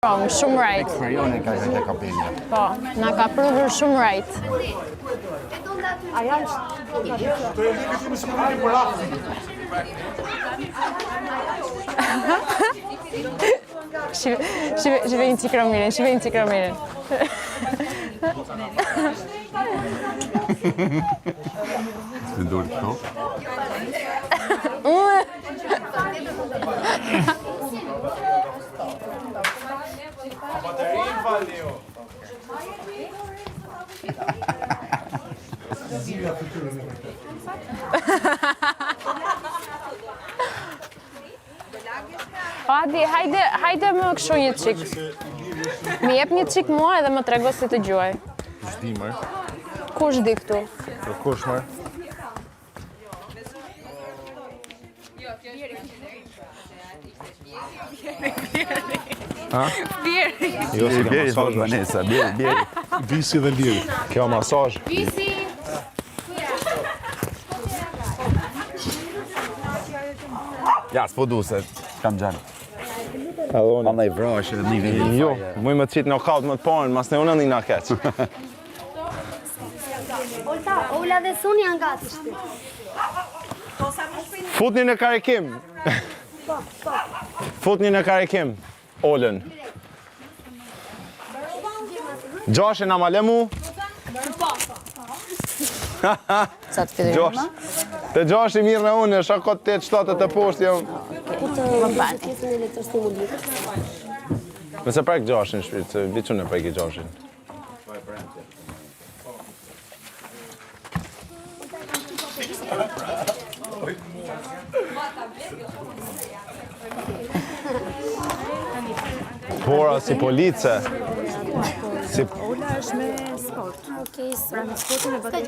Shumë rajt. Eksperioni ka kapinja. Po, na ka pruvur shumë rajt. Shive një cikromirin, shive një cikromirin. Së ndurë këto? Adi, hajde më kështu një qik. Mi jep një qik mua edhe më trego si të gjuaj. Shdi mërë. Kush di këtu? Kush mërë? Ha? Bjeri. Jo, si ka masazh Vanessa, bjeri. Visi dhe liri. Kjo masazh. Visi. Ja, s'po du se kam gjanë. Allora, Andaj vrash edhe një vini. jo, muj më të qitë knockout më të porën, mas ne unë ndi nga keq. Ola dhe Suni janë gati shty. Futni në karikim. Futni në karikim, Olën. Gjoshe na male mu. Sa të fillojmë Gjosh. Te Gjosh i mirë në unë, shakot 8-7 të poshtë jam. Nëse prek Gjoshin shpirt, se vicu në prek i Gjoshin. Pora si police. Si... Ola është me sport. Okej, pra me sportin e bëtë.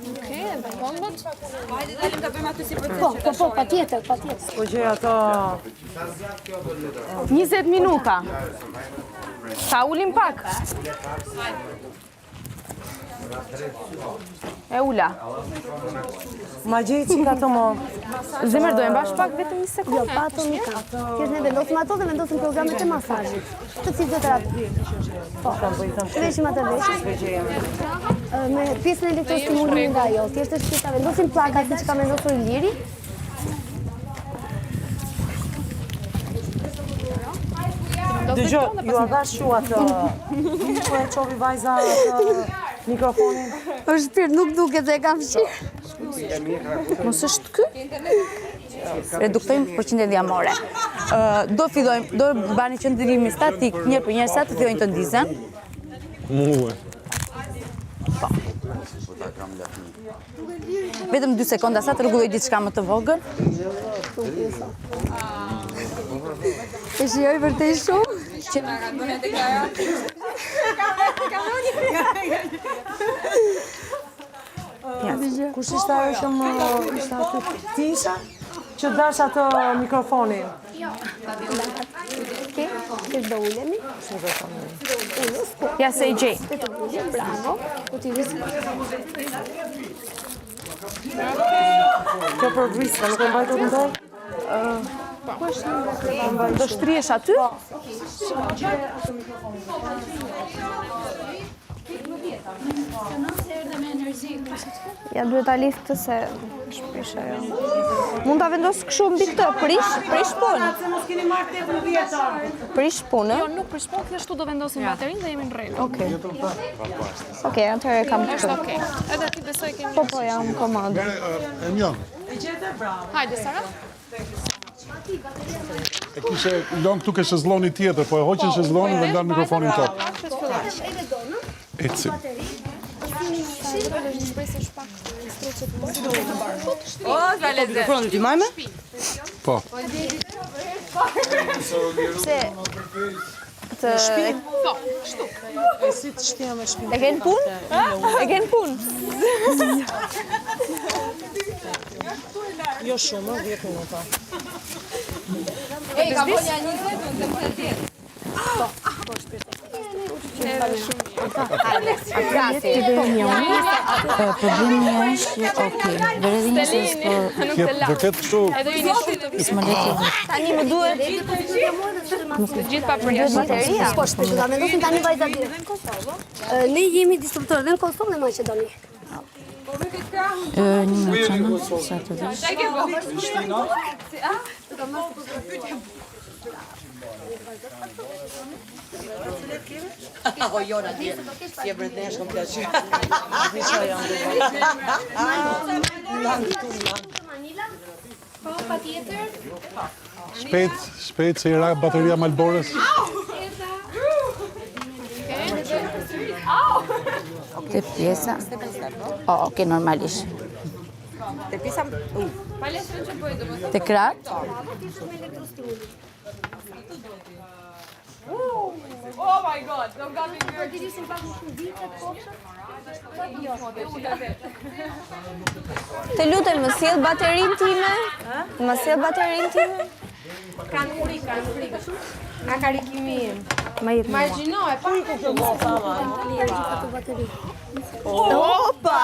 Okej, e bëmbët? Hajde dalim ta bëjmë aty si për Po, patjetër. Po gjej ato 20 minuta. Sa ulim pak. E ula. Ma gjej qika të mo. Zemër, do e mbash pak vetëm një sekundë. Jo, pato një ka. Kjesë ne vendosim ato dhe vendosim programet e masazhit. Të si të terapi. Po, veshim atë veshim. Me pjesën e elektrostimulimit nga jo. Thjesht është që ta vendosim plaka si që ka vendosur Iliri. Dëgjoj, ju a dhash shu atë. Po e qovi vajza atë mikrofonin. Është pirë, nuk duket se e kam shqirë. Mos është ky? Reduktojmë përqindjen diamore. Do bani qëndrimi statik, njërë për njërë sa të fillojnë të ndizen. Muë. Vetëm 2 sekonda sa të rregulloj diçka më të vogël. E shijoj vërtej shumë. që na ka bënë deklaratë. Kush ishte ajo që më ishte aty? Ti isha? Që dash atë mikrofonin. Që do ulemi. Ja se i gjej. Bravo. Kjo për briska, nuk e mbajtur në dojë? Do shtrihesh aty? Ja duhet ta liftë se shpesh ajo. Mund ta vendos kështu mbi këtë, prish punë. Prish punë. Jo, nuk prish punë, thjesht do vendosim baterinë dhe jemi në rregull. Okej, atëherë kam Është këtu. okej. Edhe ti besoj kemi. Po, jam komandë. Hajde Sara. E kishe lënë këtu ke shezlloni tjetër, po e hoqën shezllonin dhe ndan mikrofonin top. Ecim. O, Valet. Mikrofonin ti majme? Po. Se të Po, kështu. E si të shtja me shpinë? e kenë punë? E kenë punë? Jo shumë, 10 minuta. Ej, ka bënja 20, unë të më të tjetë. Edhe shumë mirë. Problemi është, okej, vëredi një se s'po... Vërtet kështu. Edhe ju një shumë. S'më leti Tani më duhet Gjithë pa për një bateria. Po, shpesh do ta vendosin tani vajzat në Kosovë. Ne jemi distributor dhe në Kosovë dhe Maqedoni. një minutë që në, sa të dish. O jona ti, si e bretnesh kom të që. Shpejt se i ra bateria Malborës. Te pjesa... okej, normalisht. Te pisa... Te krat? Oh my god, don't got me weird. Të lutem, më sjell baterinë time? Më sjell baterinë time? Kanë uri. A karikimi im. Ma jep mua. Margjino e pa. Opa!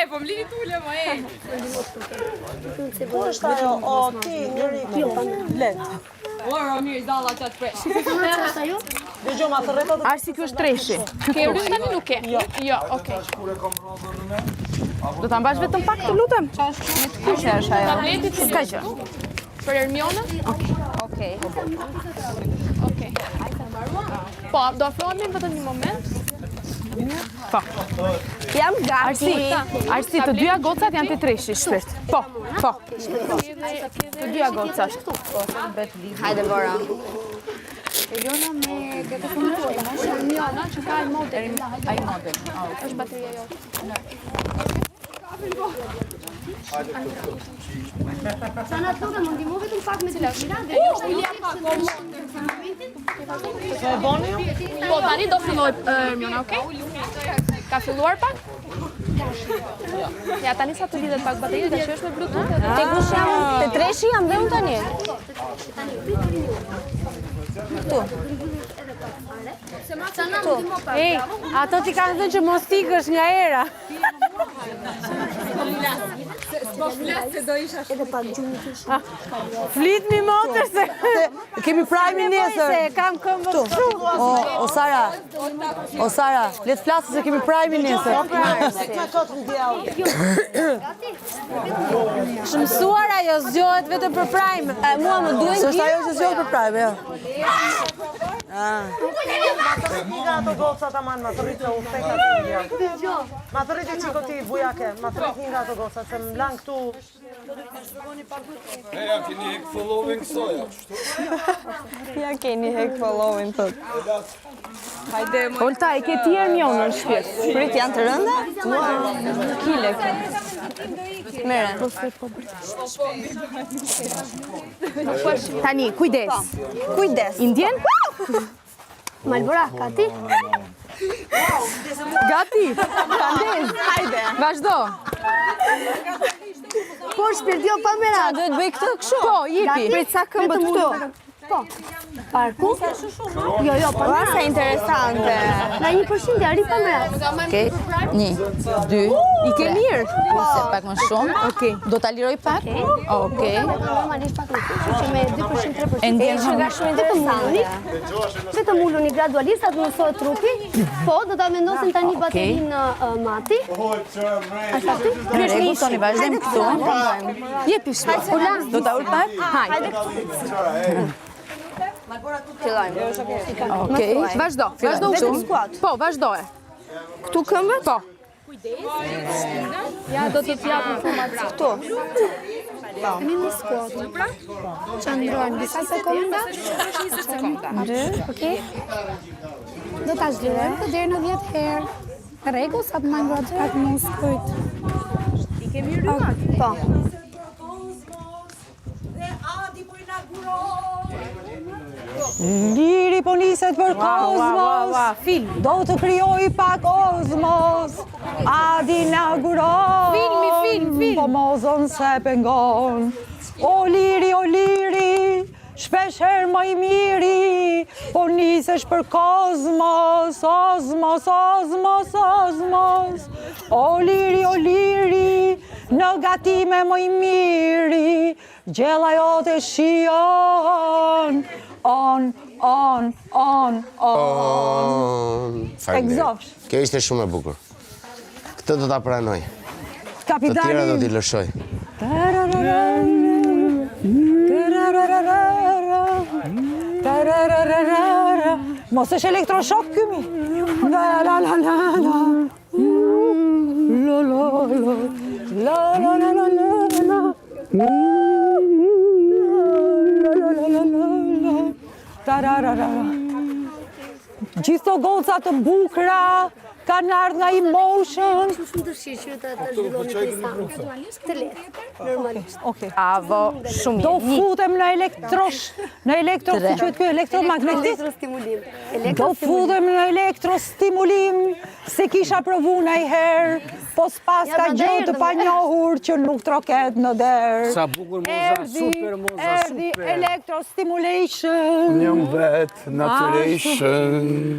Po më lini t'ule, mo, Ku është ajo? O, ti, njëri, let. Ora, mirë, zalla qatë fresh. Dëgjoj, ma të rreta të... Arsi kjo është treshi. Ke urin tani nuk ke? Jo, okej. Do ta mbash vetëm pak të lutem? Kush është ajo? Tableti që ka gjë. Për Ermionën? Okej. Po, do afrohemi vetëm një moment. Po. Jam gati. Arsi, të dyja gocat janë të treshi, shpirt. Po. Të dyja gocat. Hajde, Bora. Elona me këtë fundojë, Ermiona që ka ai model. Është bateria jote. Sa na thonë më ndihmo vetëm pak me të tjera dhe Po, tani do filloj Ermiona, okay? Ka filluar pak? Ja, tani sa të lidhet pak bateria, tash është me Bluetooth. Te kush jam? Te treshi jam dhe unë tani. Këtu. Ej, Ato ti kanë thënë që mos ikësh nga era. edhe pak gjumë kish. Flitni motor se Kemi prajmi nesër. kam këmbë kështu. O Sara, le të flasë se kemi prajmi nesër. Është mësuar ajo zgjohet vetëm për prime. Mua më duhen Së është ajo që zgjohet për prajmi, jo. Nga ato gocat aman, ma të rritë u feka të një. Ma të rritë qiko ti, bujake, ma të rritë një nga ato gocat, se më lan këtu... Ja keni hek following soja. Ja keni hek following thot. Hajde. Olta, e ke ti Ermionën në shtëpi. Prit janë të rënda? Kile. Mere. Tani, kujdes. I ndjen? Malbora, Kati? Gati. Kandez. Hajde. Vazhdo. Po, shpirtjo pa mera. Sa duhet bëj këtë kështu? Po, jipi. Prit sa këmbët këtu. Po. Parku? Jo, pa mera. Sa interesante. Na 1% arri pa mera. Okej, 1, 2, I ke mirë? se pak më shumë. Okej. Do ta liroj pak? Okej. Normalisht pak më shumë, që me 2%, 3%. E ndjen Nga shumë interesante. Vetëm uluni gradualisht atë mësohet trupi. Po, do ta vendosin tani baterinë mati. Ashtu aty? Mirë, butoni, vazhdojmë këtu. Jepi shpejt. Do ta ul pak? Hajde. Okej. Vazhdo kështu. Po, vazhdoje. Këtu këmbët? Po. Ja, do të t'jap informacion. Këtu. Tani në skuad. Qëndrojnë disa sekonda. 2, okej. Do ta zhvillojmë këtë deri në 10 herë. Rregull, sa të marrë pak muskujt. I kemi rrymat? Po. Liri po niset për kozmos. Film. Do të krijoj pak kozmos. Adi inauguron. Film. Po mozon se pengon. O liri, Shpesh herë më I miri, po nisesh për kozmos, osmos, osmos, osmos. O liri, në gatime më I miri, gjella jote shion, on. Egzofsh. Kjo ishte shumë e bukur. Këtë do ta pranoj. Të tjera do t'i lëshoj. Mos është elektroshok këmi. Gjithë të goca të bukra, kanë ardhë nga Emotion. Shumë dëshirë që ta zhvilloni të seancë. Të lehtë, normalisht. Okej. Avo, shumë Do futem në elektromagnetik. Elektrostimulim. Do futem në elektrostimulim, se kisha provu najherë, po s'pas ka gjë të panjohur që nuk troket në derë. Sa bukur moza, super moza, Erdi super. elektrostimulation. Njëm vetë, naturation.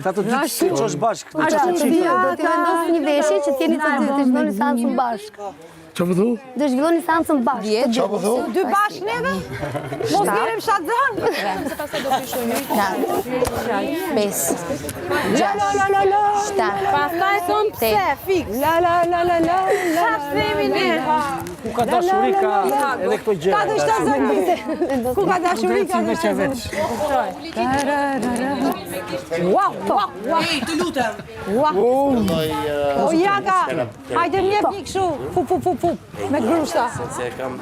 Ta të dy si që është bashkë. Do t'ju vendosë një veshje që t'jeni të zhvilloni seancën bashkë. Që pëthu? Do zhvilloni seancën bashkë. Që pëthu? Dy bashkë neve? Mos direm shadzan. 5, 6, 7, Pastaj thon pse, fiks. La. Ku ka dashuri ka edhe këto gjëra. Ka të shtazën. Ku ka dashuri ka të shtazën. Wow. Ej, të lutem. O jaka, hajde mjep një këshu. Fu. Me grushta. Se kam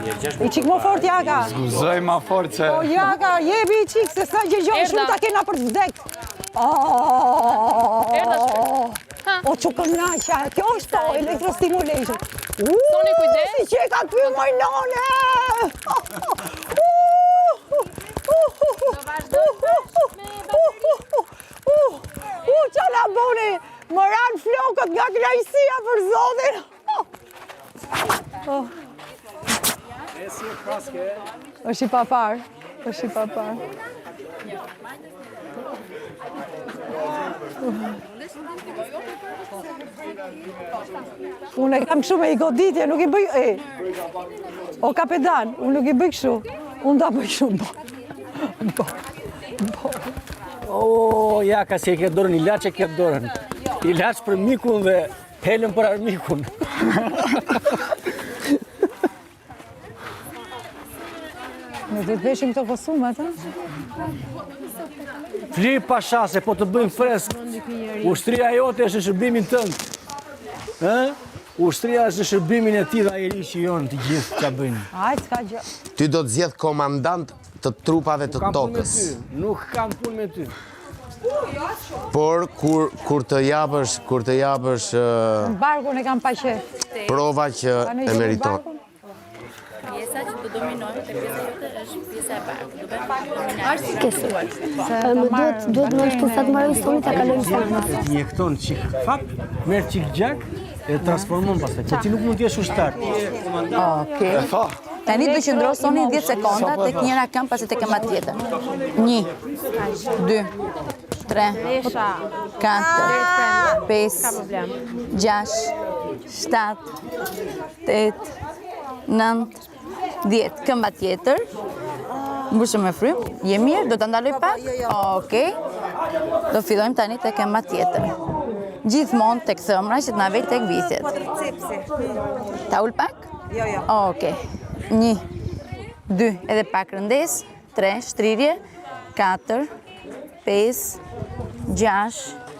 një 6 I qik më fort jaka. Zoj ma fort që... O jaka, jebi I qik, se s'na gjegjohë shumë ta kena për të vdek. O që këmnaqja, kjo është to, elektrostimulation. Soni kujdes. Si që ka ty moj none. Qa la boni, më ranë flokët nga knajësia për zotin. është I papar. Unë e kam kështu me I goditje, nuk I bëj... O kapedan, unë nuk I bëj kështu. Unë da bëj kështu. O, jaka si e ke dorën, ilaç e ke dorën. Ilaç për mikun dhe helm për armikun. Ne të veshim këto kostume, ata? Fli pasha se po të bëjmë fresk. Ushtria jote është në shërbimin tënd. Ushtria është në shërbimin e ti dhe ajeri që jonë të gjithë që bëjnë. Hajtë, s'ka gjë. Ty do të zjedh komandant të trupave të tokës. Nuk kam punë me ty. Por kur të japësh Barkun e kam pa qef. prova që e meriton. Pjesa që të dominojmë të pjesa jote është pjesa e barkut. Do bëjmë Më duhet më shtu sa të marrë Soni ta kalojmë seancën. Ti jekton qik fap, merë qik gjak, e transformon pastaj. Po ti nuk mund t'jesh ushtar. Okej. Tani do qëndro Soni 10 sekonda tek njëra këmbë pasi tek këmba tjetër. 1, 2, 3, 4, 5, 6, 7, 8, 9, 10. Këmba tjetër. Mbushëm me frym. Je mirë? Do ta ndaloj pak? Okej. Do fillojmë tani tek këmba tjetër. Gjithmonë tek thëmra që t'na vej tek visjet. Ta ul pak? Jo. Okej. 1, 2, edhe pak rëndes, 3, shtrirje, 4, 5, 6,